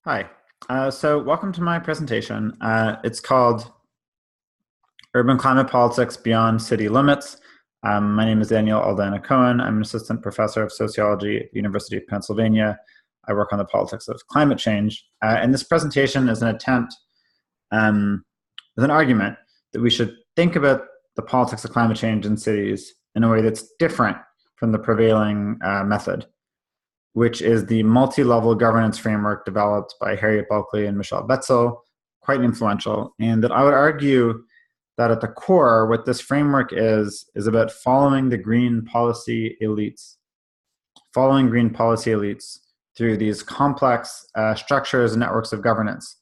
Hi. So welcome to my presentation. It's called Urban Climate Politics Beyond City Limits. My name is Daniel Aldana Cohen. I'm an assistant professor of sociology at the University of Pennsylvania. I work on the politics of climate change. And this presentation is an attempt, is an argument that we should think about the politics of climate change in cities in a way that's different from the prevailing method, which is the multi-level governance framework developed by Harriet Bulkley and Michelle Wetzel, quite influential. And that I would argue that at the core, what this framework is about following the green policy elites, through these complex structures and networks of governance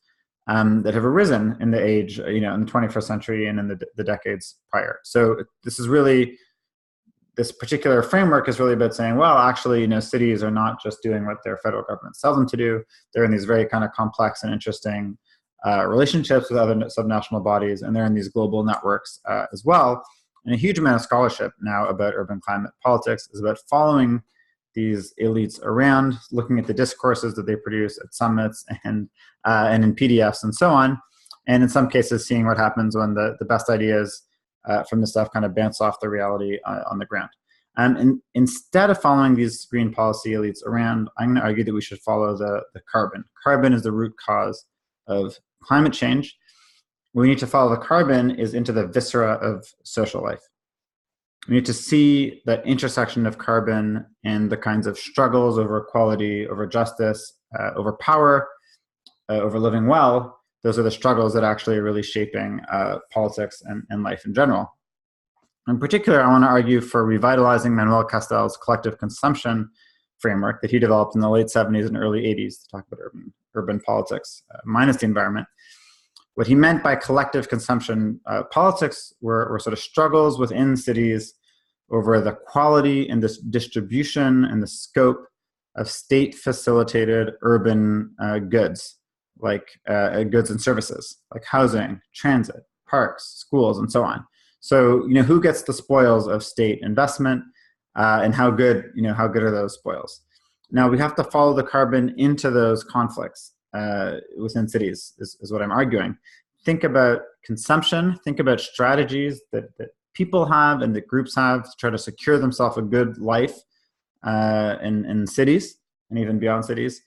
that have arisen in the age, in the 21st century and in the decades prior. So this particular framework is really about saying, well, actually, cities are not just doing what their federal government tells them to do. They're in these very kind of complex and interesting relationships with other subnational bodies, and they're in these global networks as well. And a huge amount of scholarship now about urban climate politics is about following these elites around, looking at the discourses that they produce at summits and in PDFs and so on, and in some cases seeing what happens when the best ideas from the stuff kind of bounce off the reality on the ground. And instead of following these green policy elites around, I'm going to argue that we should follow the carbon. Carbon is the root cause of climate change. We need to follow the carbon is into the viscera of social life. We need to see that intersection of carbon and the kinds of struggles over equality, over justice, over power, over living well. Those are the struggles that actually are really shaping politics and life in general. In particular, I want to argue for revitalizing Manuel Castells' collective consumption framework that he developed in the late 70s and early 80s to talk about urban politics minus the environment. What he meant by collective consumption politics were sort of struggles within cities over the quality and the distribution and the scope of state-facilitated urban goods, like goods and services, like housing, transit, parks, schools, and so on. So, who gets the spoils of state investment, and how good are those spoils? Now, we have to follow the carbon into those conflicts within cities, is what I'm arguing. Think about consumption, think about strategies that people have and that groups have to try to secure themselves a good life in cities and even beyond cities.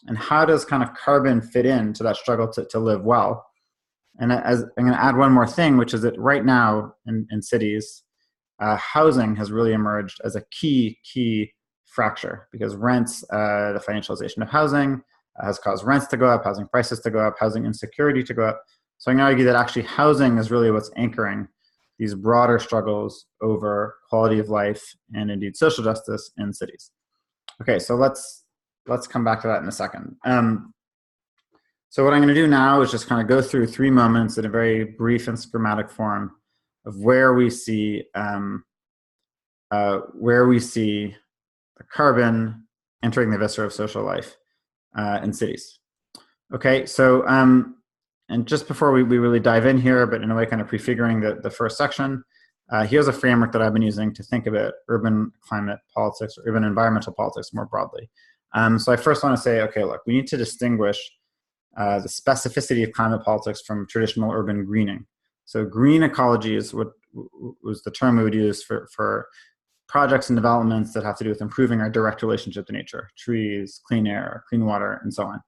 And how does kind of carbon fit into that struggle to live well? And as I'm going to add one more thing, which is that right now in cities, housing has really emerged as a key fracture, because rents, the financialization of housing has caused rents to go up, housing prices to go up, housing insecurity to go up. So I'm going to argue that actually housing is really what's anchoring these broader struggles over quality of life and indeed social justice in cities. Okay, so let's come back to that in a second. So what I'm going to do now is just kind of go through 3 moments in a very brief and schematic form of where we see the carbon entering the viscera of social life in cities. Okay, so and just before we really dive in here, but in a way kind of prefiguring the first section, here's a framework that I've been using to think about urban climate politics or urban environmental politics more broadly. So I first want to say, okay, look, we need to distinguish the specificity of climate politics from traditional urban greening. So green ecology is what was the term we would use for projects and developments that have to do with improving our direct relationship to nature, trees, clean air, clean water, and so on.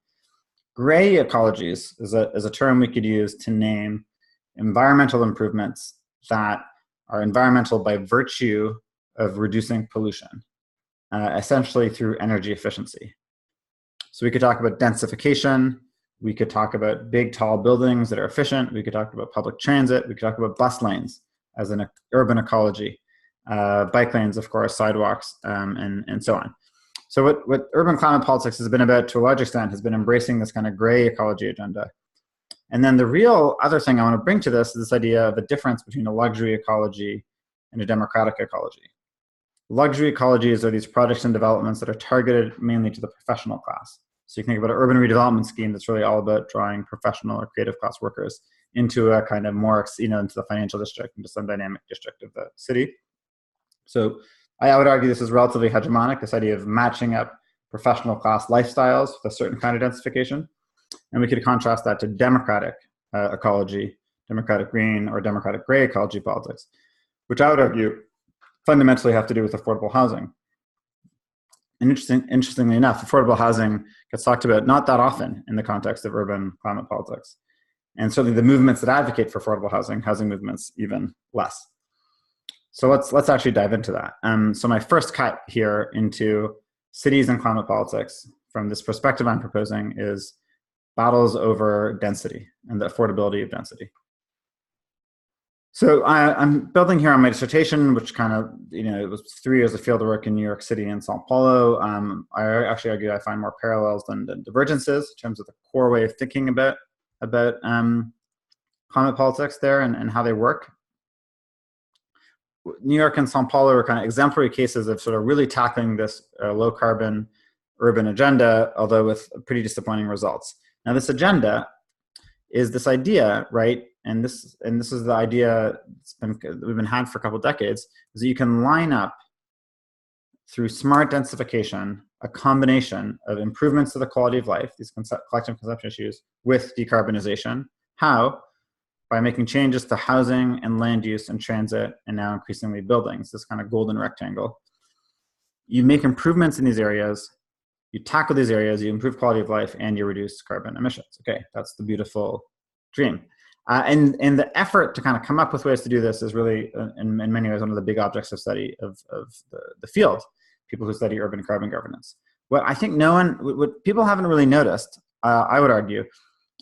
Gray ecologies is a term we could use to name environmental improvements that are environmental by virtue of reducing pollution, essentially through energy efficiency. So we could talk about densification. We could talk about big, tall buildings that are efficient. We could talk about public transit. We could talk about bus lanes as an urban ecology, bike lanes, of course, sidewalks, and so on. So what urban climate politics has been about, to a large extent, has been embracing this kind of gray ecology agenda. And then the real other thing I want to bring to this is this idea of a difference between a luxury ecology and a democratic ecology. Luxury ecologies are these projects and developments that are targeted mainly to the professional class. So you can think about an urban redevelopment scheme that's really all about drawing professional or creative class workers into a kind of more, into the financial district, into some dynamic district of the city. So I would argue this is relatively hegemonic, this idea of matching up professional class lifestyles with a certain kind of densification. And we could contrast that to democratic ecology, democratic green or democratic gray ecology politics, which I would argue fundamentally have to do with affordable housing. And interestingly enough, affordable housing gets talked about not that often in the context of urban climate politics. And certainly the movements that advocate for affordable housing movements, even less. So let's actually dive into that. So my first cut here into cities and climate politics from this perspective I'm proposing is battles over density and the affordability of density. So I'm building here on my dissertation, which kind of, it was 3 years of field work in New York City and Sao Paulo. I actually argue I find more parallels than divergences in terms of the core way of thinking about climate politics there and how they work. New York and Sao Paulo are kind of exemplary cases of sort of really tackling this low carbon urban agenda, although with pretty disappointing results. Now, this agenda is this idea, right? And this is the idea we've been had for a couple of decades, is that you can line up through smart densification a combination of improvements to the quality of life, these collective consumption issues, with decarbonization. How? By making changes to housing and land use and transit, and now increasingly buildings, this kind of golden rectangle. You make improvements in these areas, you tackle these areas, you improve quality of life, and you reduce carbon emissions. Okay, that's the beautiful dream. And the effort to kind of come up with ways to do this is really, in many ways, one of the big objects of study of the field, people who study urban carbon governance. What I think what people haven't really noticed, I would argue,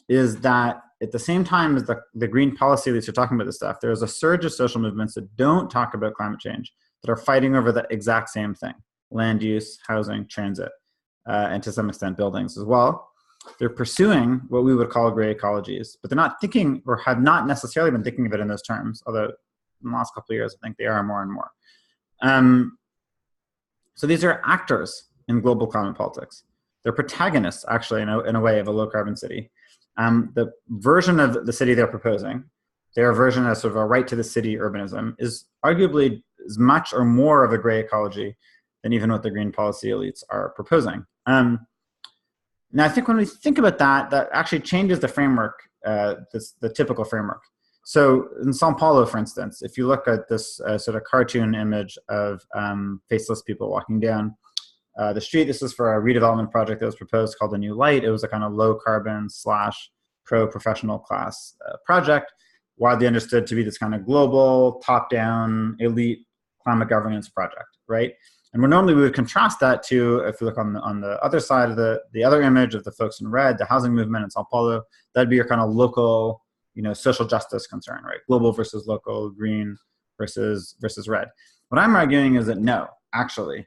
is that at the same time as the green policy elites are talking about this stuff, there is a surge of social movements that don't talk about climate change, that are fighting over the exact same thing: land use, housing, transit, and to some extent buildings as well. They're pursuing what we would call gray ecologies, but they're not thinking, or have not necessarily been thinking of it in those terms, although in the last couple of years, I think they are more and more. So these are actors in global climate politics. They're protagonists, actually, in a way, of a low carbon city. The version of the city they're proposing, their version as sort of a right to the city urbanism, is arguably as much or more of a gray ecology than even what the green policy elites are proposing. Now, I think when we think about that, that actually changes the framework, the typical framework. So in Sao Paulo, for instance, if you look at this sort of cartoon image of faceless people walking down the street, this is for a redevelopment project that was proposed called the New Light. It was a kind of low carbon / pro-professional class project, widely understood to be this kind of global, top-down, elite climate governance project, right? And where normally we would contrast that to, if you look on the other side of the other image of the folks in red, the housing movement in Sao Paulo, that'd be your kind of local, social justice concern, right? Global versus local, green versus red. What I'm arguing is that no, actually,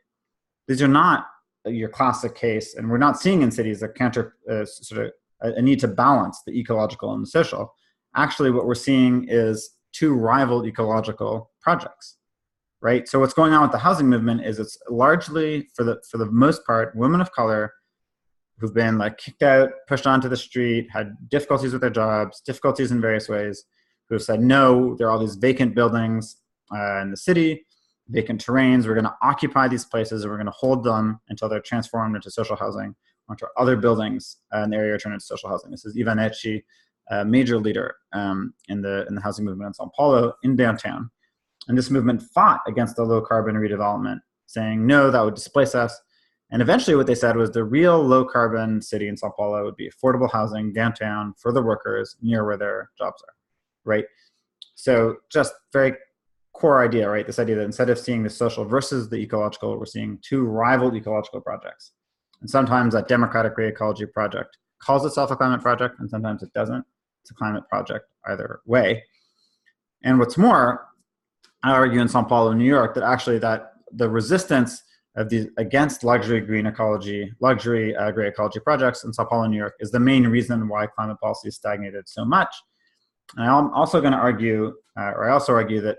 these are not your classic case, and we're not seeing in cities a sort of a need to balance the ecological and the social. Actually, what we're seeing is two rival ecological projects. Right. So what's going on with the housing movement is it's largely, for the most part, women of color who've been kicked out, pushed onto the street, had difficulties with their jobs, difficulties in various ways, who have said, no, there are all these vacant buildings in the city, vacant terrains. We're going to occupy these places and we're going to hold them until they're transformed into social housing, onto other buildings in the area turned into social housing. This is Ivanecci, a major leader in the housing movement in Sao Paulo, in downtown. And this movement fought against the low carbon redevelopment, saying, no, that would displace us. And eventually what they said was the real low carbon city in Sao Paulo would be affordable housing downtown for the workers near where their jobs are, right? So just very core idea, right? This idea that instead of seeing the social versus the ecological, we're seeing two rival ecological projects. And sometimes that democratic gray ecology project calls itself a climate project, and sometimes it doesn't. It's a climate project either way. And what's more, I argue in Sao Paulo, New York, that actually that the resistance of these against luxury green ecology, luxury gray ecology projects in Sao Paulo, New York, is the main reason why climate policy stagnated so much. And I'm also going to argue, or I also argue that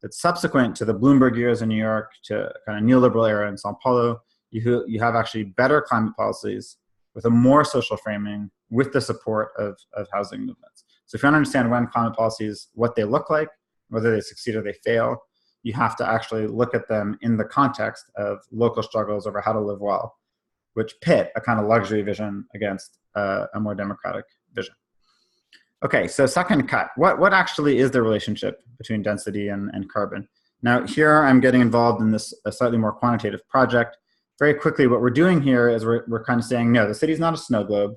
subsequent to the Bloomberg years in New York, to kind of neoliberal era in Sao Paulo, you have actually better climate policies with a more social framing, with the support of housing movements. So if you want to understand when climate policies, what they look like, whether they succeed or they fail, you have to actually look at them in the context of local struggles over how to live well, which pit a kind of luxury vision against a more democratic vision. Okay, so second cut. What actually is the relationship between density and carbon? Now, here I'm getting involved in this a slightly more quantitative project. Very quickly, what we're doing here is we're kind of saying, no, the city's not a snow globe.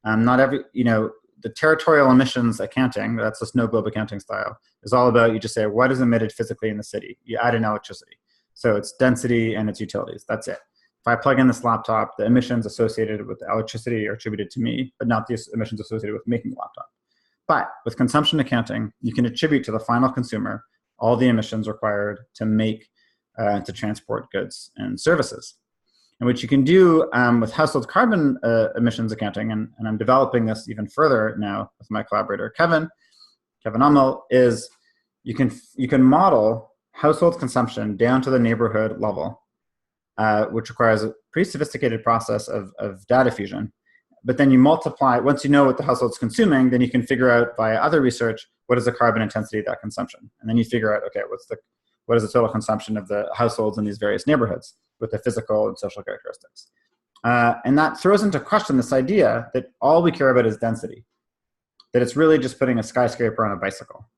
Not every, the territorial emissions accounting, that's the snow globe accounting style, is all about, you just say, what is emitted physically in the city? You add in electricity. So it's density and its utilities, that's it. If I plug in this laptop, the emissions associated with the electricity are attributed to me, but not the emissions associated with making the laptop. But with consumption accounting, you can attribute to the final consumer all the emissions required to make, to transport goods and services. And what you can do with household carbon emissions accounting, and I'm developing this even further now with my collaborator Kevin Ummel, is you can model household consumption down to the neighborhood level, which requires a pretty sophisticated process of data fusion. But then you multiply, once you know what the household's consuming, then you can figure out via other research, what is the carbon intensity of that consumption? And then you figure out, okay, what is the total consumption of the households in these various neighborhoods with the physical and social characteristics. And that throws into question this idea that all we care about is density, that it's really just putting a skyscraper on a bicycle,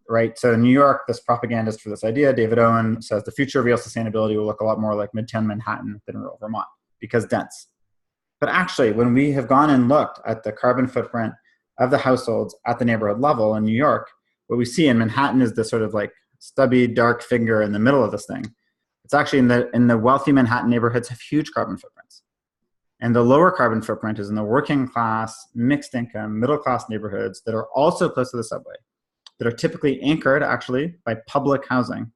right? So in New York, this propagandist for this idea, David Owen, says the future of real sustainability will look a lot more like Midtown Manhattan than rural Vermont because dense. But actually, when we have gone and looked at the carbon footprint of the households at the neighborhood level in New York, what we see in Manhattan is this sort of like stubby, dark finger in the middle of this thing. It's actually in the wealthy Manhattan neighborhoods have huge carbon footprints. And the lower carbon footprint is in the working class, mixed income, middle class neighborhoods that are also close to the subway, that are typically anchored actually by public housing.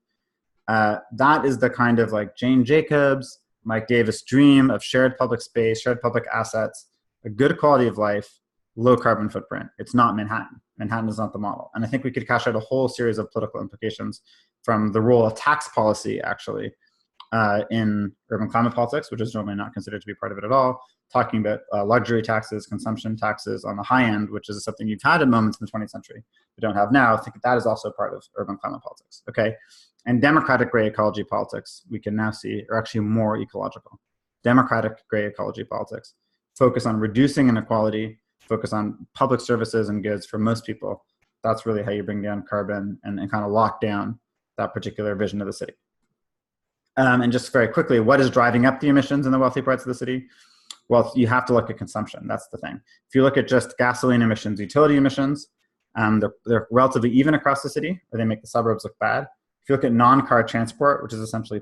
That is the kind of like Jane Jacobs, Mike Davis dream of shared public space, shared public assets, a good quality of life, low carbon footprint. It's not Manhattan. Manhattan is not the model. And I think we could cash out a whole series of political implications from the role of tax policy actually in urban climate politics, which is normally not considered to be part of it at all, talking about luxury taxes, consumption taxes on the high end, which is something you've had at moments in the 20th century, but don't have now. I think that is also part of urban climate politics, okay? And democratic gray ecology politics, we can now see, are actually more ecological. Democratic gray ecology politics focus on reducing inequality, focus on public services and goods for most people. That's really how you bring down carbon and kind of lock down that particular vision of the city. And just very quickly, what is driving up the emissions in the wealthy parts of the city? Well, you have to look at consumption. That's the thing. If you look at just gasoline emissions, utility emissions, they're relatively even across the city, or they make the suburbs look bad. If you look at non-car transport, which is essentially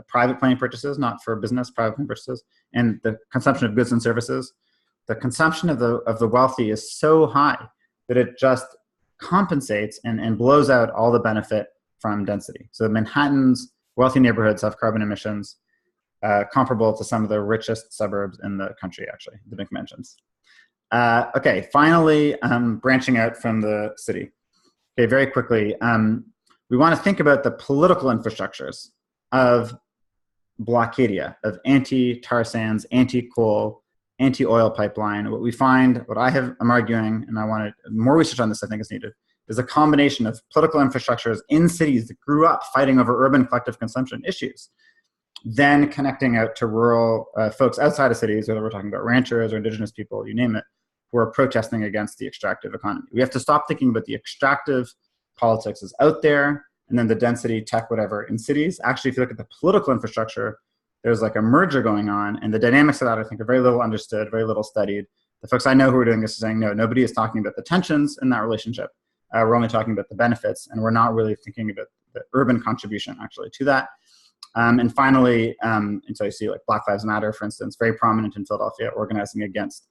private plane purchases, not for business, private plane purchases, and the consumption of goods and services, the consumption of the wealthy is so high that it just compensates and blows out all the benefit from density. So Manhattan's wealthy neighborhoods have carbon emissions comparable to some of the richest suburbs in the country, actually, the McMansions. Okay, finally, branching out from the city. Okay, very quickly, we want to think about the political infrastructures of Blockadia, of anti-tar sands, anti-coal, anti-oil pipeline. What we find, I'm arguing, and I wanted more research on this, I think is needed, is a combination of political infrastructures in cities that grew up fighting over urban collective consumption issues, then connecting out to rural folks outside of cities, whether we're talking about ranchers or indigenous people, you name it, who are protesting against the extractive economy. We have to stop thinking about the extractive politics is out there, and then the density, tech, whatever, in cities. Actually, if you look at the political infrastructure, there's like a merger going on, and the dynamics of that, I think, are very little understood, very little studied. The folks I know who are doing this are saying, no, nobody is talking about the tensions in that relationship. We're only talking about the benefits, and we're not really thinking about the urban contribution, actually, to that. And finally, until you see like Black Lives Matter, for instance, very prominent in Philadelphia, organizing against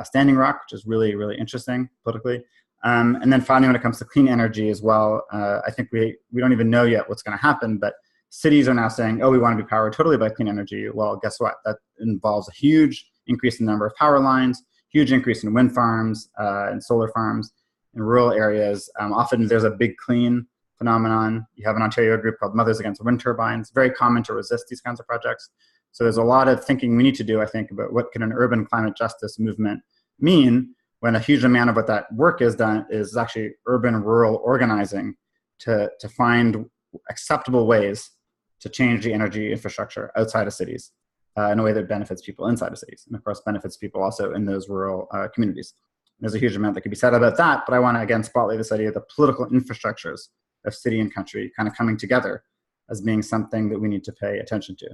Standing Rock, which is really, really interesting politically. And then finally, when it comes to clean energy as well, I think we don't even know yet what's going to happen, but cities are now saying, oh, we want to be powered totally by clean energy. Well, guess what? That involves a huge increase in the number of power lines, huge increase in wind farms and solar farms in rural areas. Often there's a big clean phenomenon. You have an Ontario group called Mothers Against Wind Turbines, very common to resist these kinds of projects. So there's a lot of thinking we need to do, I think, about what can an urban climate justice movement mean when a huge amount of what that work is done is actually urban-rural organizing to find acceptable ways to change the energy infrastructure outside of cities. in a way that benefits people inside of cities, and of course benefits people also in those rural communities. There's a huge amount that could be said about that, but I want to again spotlight this idea of the political infrastructures of city and country kind of coming together as being something that we need to pay attention to.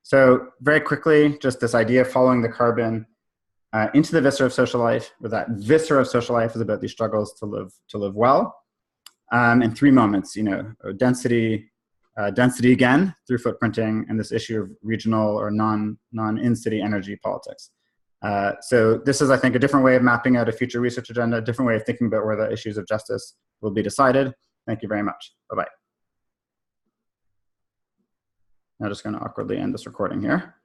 So very quickly, just this idea of following the carbon into the viscera of social life, where that viscera of social life is about these struggles to live well. In 3 moments, density again through footprinting, and this issue of regional or non-in-city energy politics. So this is, I think, a different way of mapping out a future research agenda, a different way of thinking about where the issues of justice will be decided. Thank you very much. Bye-bye. I'm just going to awkwardly end this recording here.